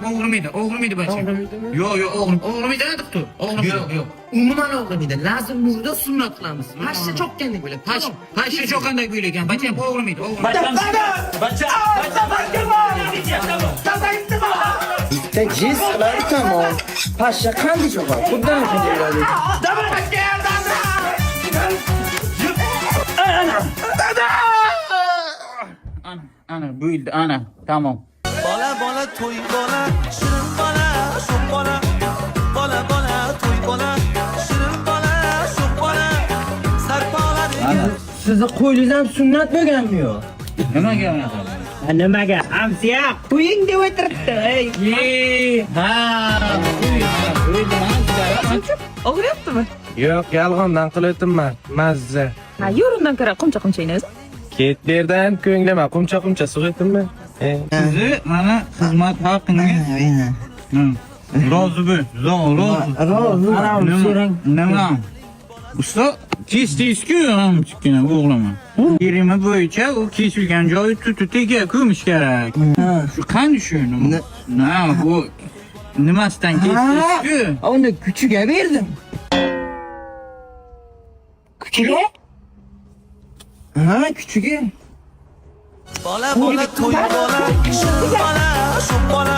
O'g'lim edi bachcha. Yo'q, o'g'lim edi debdi. O'g'lim yo'q. Umuman o'g'lim edi. Lazım burada sunnat qilamiz. Pashsha choqqandek bo'ladi. Pashsha choqqandek o'ylagan. Bachcha o'g'lim edi. Bitta jiz qilar tamom. Pashsha qanday cho'qadi? Xuddan shunday bo'ladi. Ana bo'ldi, ana. Tamam. Bola to'y bola, shirin bola, sho'x bola. Bola to'y bola, shirin bola, sho'x bola. Sarpoladigan. Sizni qo'ylingizdan sunnat bo'lganmi yo'q? Nimaga unaqa? Nimaga? Amsiya, qo'ying deb o'tiribdi. Ha, Og'riyaptimi? Yo'q, yolg'ondan qilyapman. Mazza. Ha, yorundan ko'ra qumcha inasiz. Ket berdan ko'nglima qumcha sug'aytimmi? sizni mana xizmat haqqingiz. Rozi bo'l. Rozi. Nima? Usta kesdingizku kichkina o'g'limni. Terimi bo'yicha u kesilgan joyi tutiga ko'mish kerak. Shu qanday shu? Bu nimasidan kesdingizku? Uni kuchiga berdim. Kuchiga? Ha, kuchiga. Bola to'y bola, shirin bola, sho'x bola.